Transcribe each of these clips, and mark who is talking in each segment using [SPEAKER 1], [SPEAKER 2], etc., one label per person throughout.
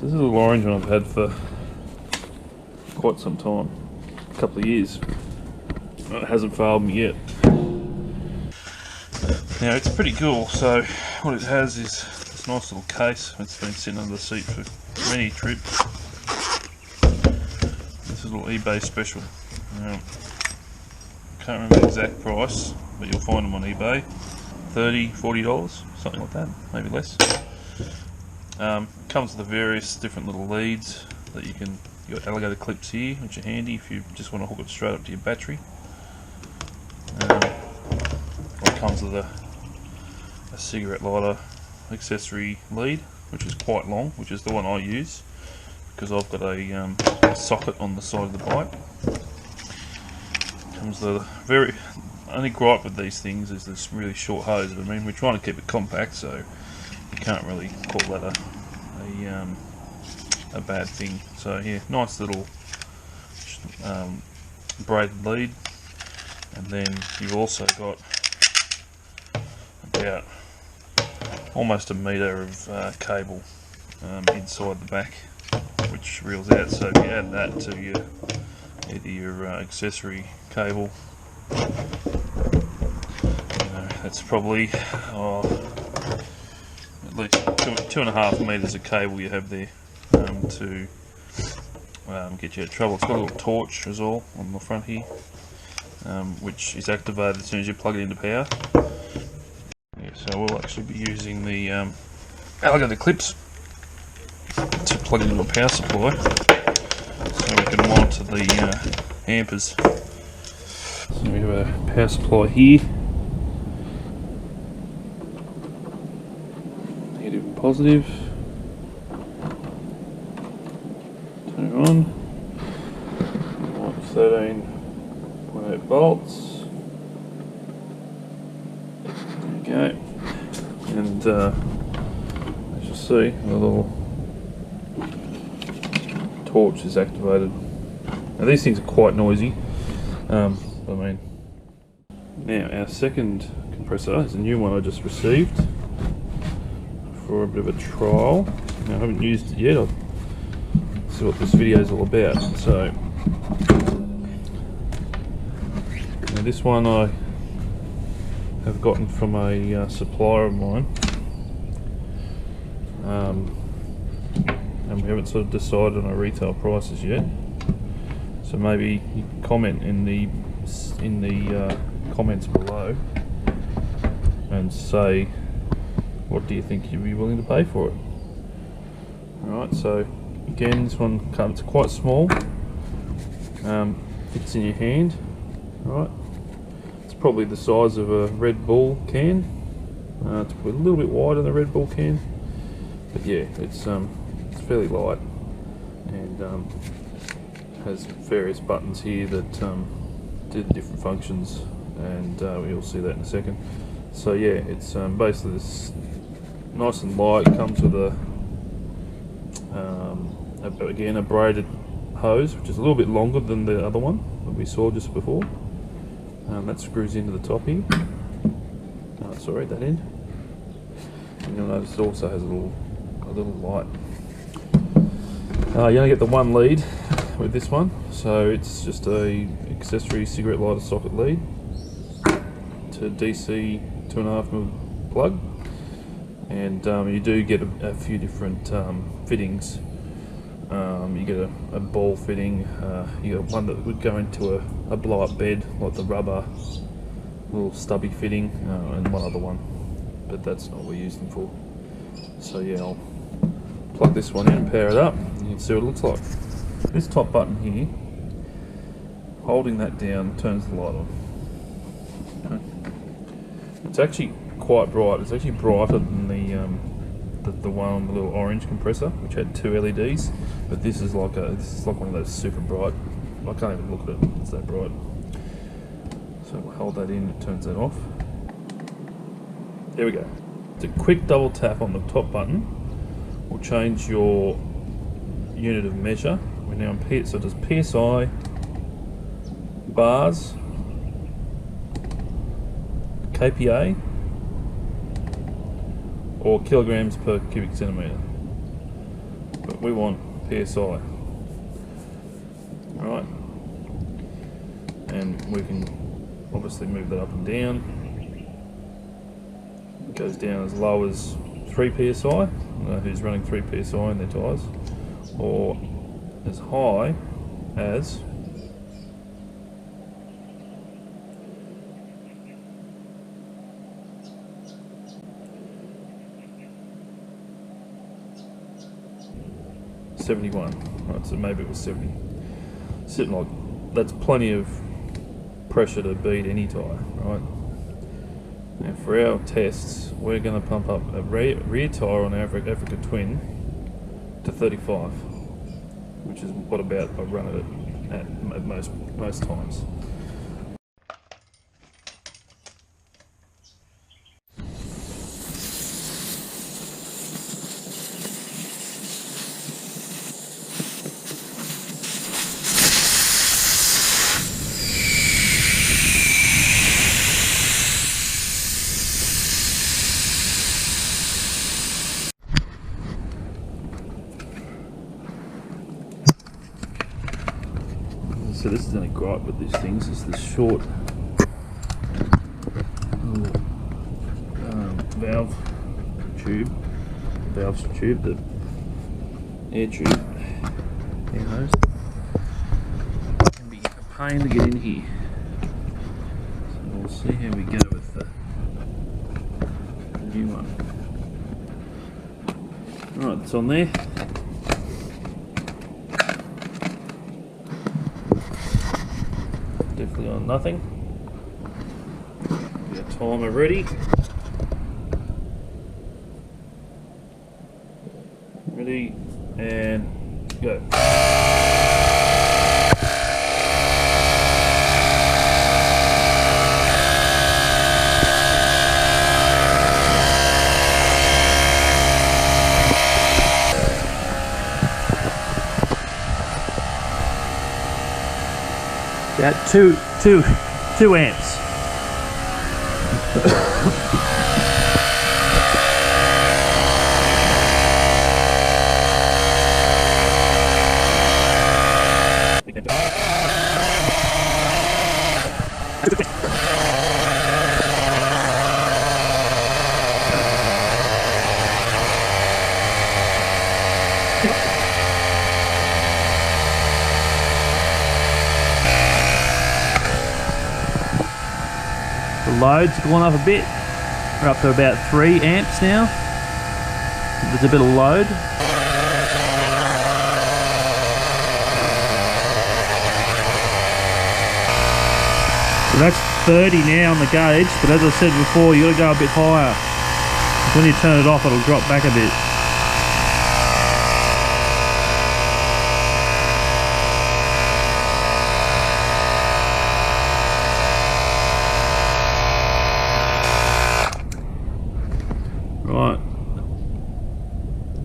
[SPEAKER 1] So this is a little orange one I've had for quite some time, a couple of years. It hasn't failed me yet. Now it's pretty cool. So what it has is this nice little case. It's been sitting under the seat for many trips. This is a little eBay special. Can't remember the exact price, but you'll find them on eBay. $30, $40, something like that, maybe less. Comes with the various different little leads that you can. You've got alligator clips here, which are handy if you just want to hook it straight up to your battery. It comes with a cigarette lighter accessory lead, which is quite long, which is the one I use because I've got a socket on the side of the bike. Comes the only gripe with these things is this really short hose. I mean, we're trying to keep it compact, so you can't really call that a bad thing. So yeah, nice little braided lead, and then you've also got about almost a metre of cable inside the back, which reels out. So if you add that to either your accessory cable, that's probably at least 2.5 metres of cable you have there to get you out of trouble. It's got a little torch as well on the front here, which is activated as soon as you plug it into power. Yeah, so we'll actually be using the alligator clips to plug it into a power supply, so we can monitor the ampers. So we have a power supply here, negative and positive. Turn it on. 13.8 volts. There you go. And as you see, the little torch is activated. Now these things are quite noisy. I mean, now our second compressor is a new one I just received for a bit of a trial. Now I haven't used it yet. I'll see what this video is all about. So now this one I have gotten from a supplier of mine, and we haven't sort of decided on our retail prices yet. So maybe you can comment in the comments below and say what do you think you'd be willing to pay for it. Alright, so again, this one comes quite small, fits in your hand. Alright, it's probably the size of a Red Bull can. It's a little bit wider than a Red Bull can, but yeah, it's fairly light, and has various buttons here that do the different functions, and we'll see that in a second. So yeah, it's basically this nice and light. It comes with again a braided hose, which is a little bit longer than the other one that we saw just before. That screws into the top here. Sorry, that end. And you'll notice it also has a little light. You only get the one lead with this one, so it's just a accessory cigarette lighter socket lead to DC 2.5mm plug, and you do get a few different fittings. You get a ball fitting, you got one that would go into a blow up bed, like the rubber little stubby fitting, and one other one, but that's not what we use them for. So yeah, I'll plug this one in and power it up, and you can see what it looks like. This top button here, holding that down, turns the light on. Okay. It's actually quite bright. It's actually brighter than the one on the little orange compressor, which had 2 LEDs. But this is like one of those super bright. I can't even look at it. It's that bright. So we'll hold that in. It turns that off. There we go. It's a quick double tap on the top button will change your unit of measure. We're now in so it does PSI, bars, kPa, or kilograms per cubic centimetre. But we want PSI. Right, and we can obviously move that up and down. It goes down as low as 3 PSI, who's running 3 PSI in their tyres, or as high as 71. Right, so maybe it was 70. Something like that's plenty of pressure to beat any tyre, right? Now for our tests, we're going to pump up a rear tyre on our Africa Twin to 35, which is what about I run it at most times. So this is the only gripe with these things, is this short valve tube, the air tube, air hose. It can be a pain to get in here. So we'll see how we go with the new one. Alright, it's on there. Definitely on nothing. Get a timer ready. Ready and go. About two amps. The load's gone up a bit. We're up to about 3 amps now. There's a bit of load. So that's 30 now on the gauge, but as I said before, you got to go a bit higher. When you turn it off, it'll drop back a bit. Right,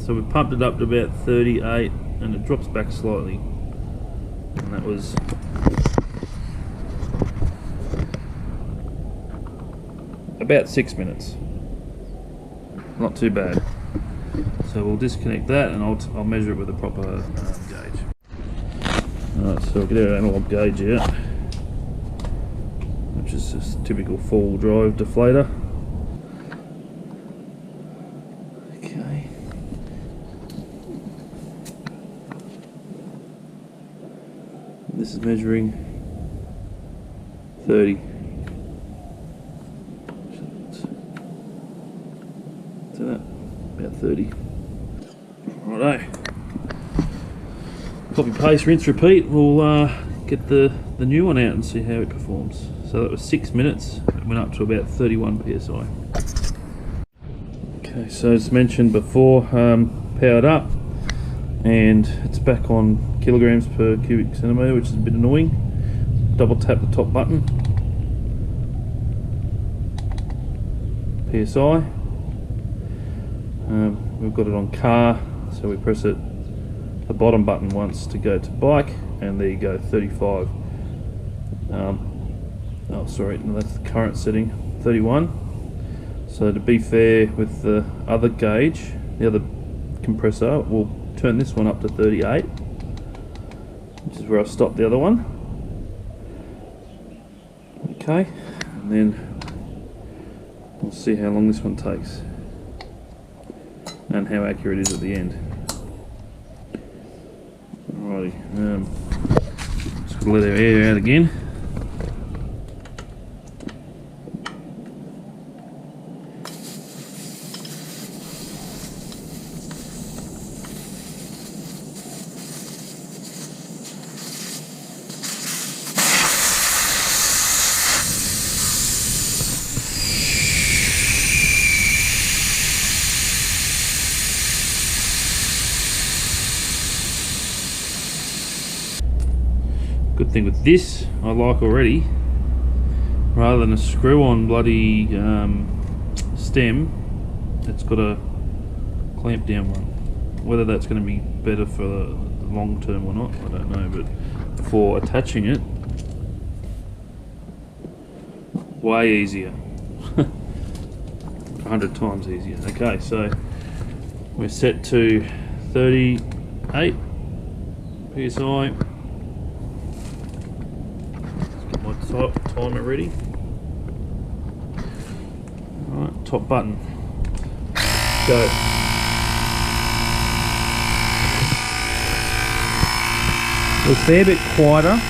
[SPEAKER 1] so we pumped it up to about 38 and it drops back slightly, and that was about 6 minutes. Not too bad. So we'll disconnect that and I'll measure it with a proper gauge. Alright, so we'll get our analog gauge out, which is just typical 4-wheel drive deflator. This is measuring 30. So that, about 30. Righto. Copy, paste, rinse, repeat. We'll get the new one out and see how it performs. So that was 6 minutes. It went up to about 31 PSI. Okay, so as mentioned before, powered up, and it's back on kilograms per cubic centimetre, which is a bit annoying. Double tap the top button. PSI. We've got it on car, so we press it, the bottom button once to go to bike, and there you go, 35. Oh sorry, no, that's the current setting, 31. So to be fair with the other gauge, the other compressor will turn this one up to 38, which is where I stopped the other one. Okay, and then we'll see how long this one takes and how accurate it is at the end. Alrighty, just gotta let our air out again. Good thing with this, I like already, rather than a screw-on bloody stem, it's got a clamp down one. Whether that's going to be better for the long term or not, I don't know, but for attaching it, way easier. 100 times easier. Okay, so we're set to 38 psi. Timer ready. Alright, top button. Go. It was a fair bit quieter.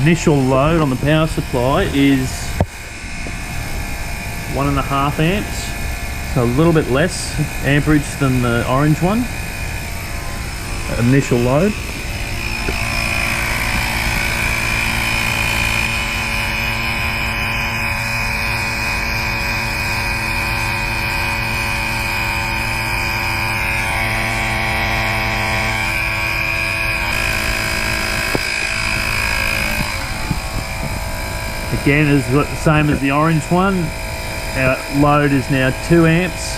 [SPEAKER 1] Initial load on the power supply is 1.5 amps, so a little bit less amperage than the orange one. Initial load. Again, is the same as the orange one. Our load is now 2 amps.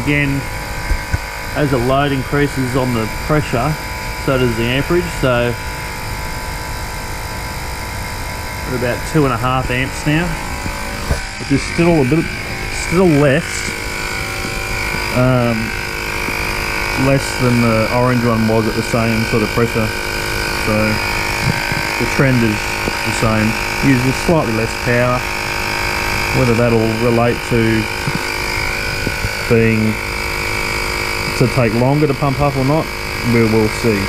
[SPEAKER 1] Again, as the load increases on the pressure, so does the amperage. So we're about 2.5 amps now, which is still less than the orange one was at the same sort of pressure. So the trend is the same. Uses slightly less power. Whether that'll relate to being to take longer to pump up or not, we will see.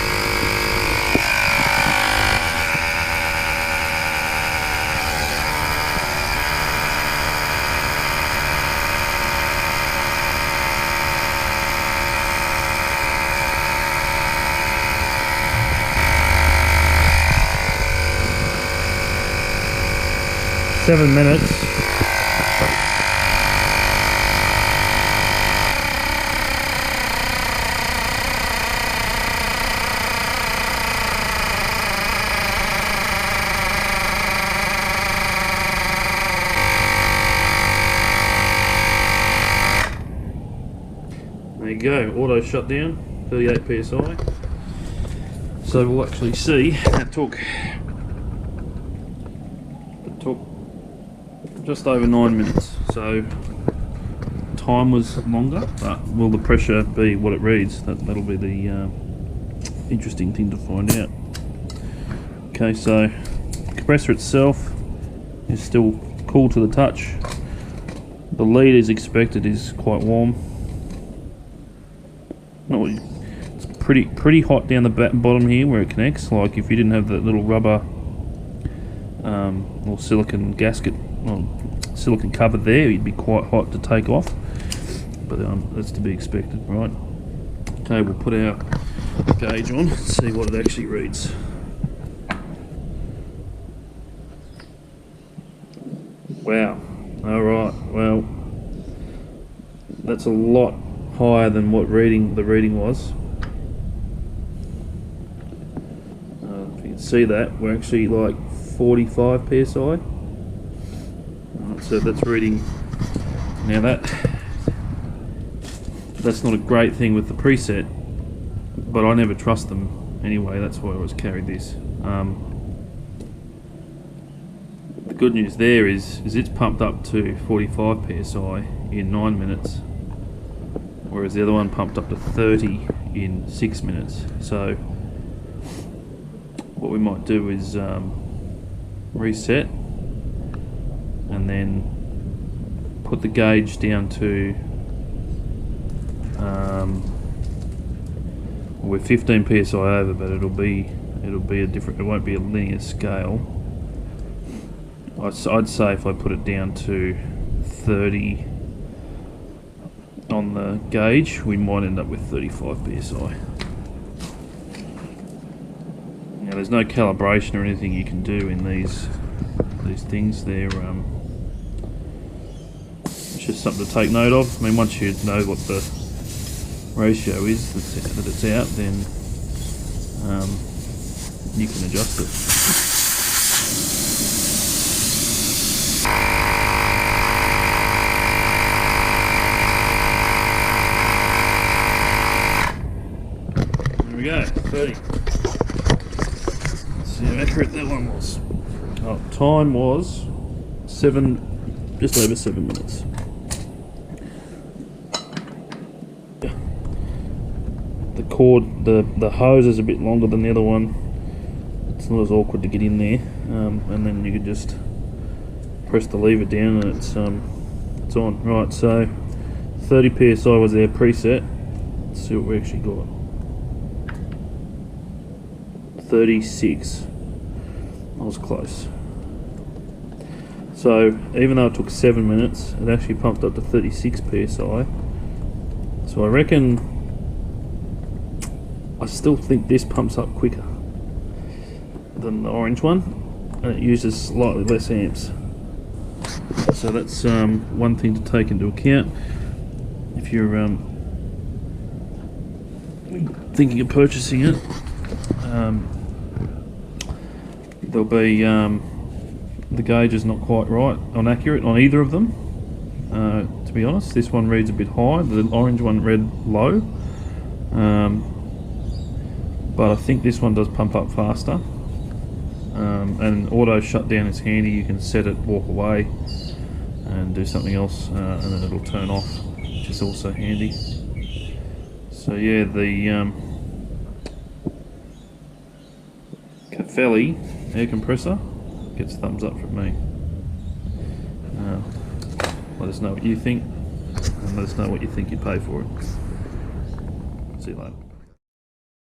[SPEAKER 1] Seven minutes. There you go, auto shutdown, 38 psi. So we'll actually see. It took just over 9 minutes. So time was longer, but will the pressure be what it reads? That'll be the interesting thing to find out. Okay, so the compressor itself is still cool to the touch. The lead, as expected, is quite warm. No, it's pretty hot down the bottom here where it connects. Like if you didn't have that little rubber or silicon gasket, or silicon cover there, you'd be quite hot to take off. But that's to be expected, right? Okay, we'll put our gauge on and see what it actually reads. Wow. Alright, well, that's a lot higher than what the reading was. If you can see that, we're actually like 45 psi. Right, so that's reading. Now that's not a great thing with the preset, but I never trust them anyway. That's why I always carried this. The good news there is it's pumped up to 45 psi in 9 minutes, whereas the other one pumped up to 30 in 6 minutes. So what we might do is reset and then put the gauge down to we're 15 psi over, but it'll be a different. It won't be a linear scale. I'd say if I put it down to 30 on the gauge, we might end up with 35 psi. Now there's no calibration or anything you can do in these things. They're it's just something to take note of. I mean, once you know what the ratio is that it's out, then you can adjust it. There we go, 30. Let's see how accurate that one was. Oh, time was just over 7 minutes. The cord, the hose is a bit longer than the other one. It's not as awkward to get in there, and then you can just press the lever down and it's on. Right, so 30 psi was our preset. Let's see what we actually got. 36. I was close. So even though it took 7 minutes, it actually pumped up to 36 psi. So I reckon, I still think this pumps up quicker than the orange one, and it uses slightly less amps. So that's one thing to take into account if you're thinking of purchasing it. There'll be the gauge is not quite right on accurate on either of them. To be honest, this one reads a bit high. The orange one read low. But I think this one does pump up faster, and auto shutdown is handy. You can set it, walk away and do something else, and then it'll turn off, which is also handy. So yeah, the Cafelli air compressor gets a thumbs up from me. Let us know what you think, and let us know what you think you'd pay for it. See you later.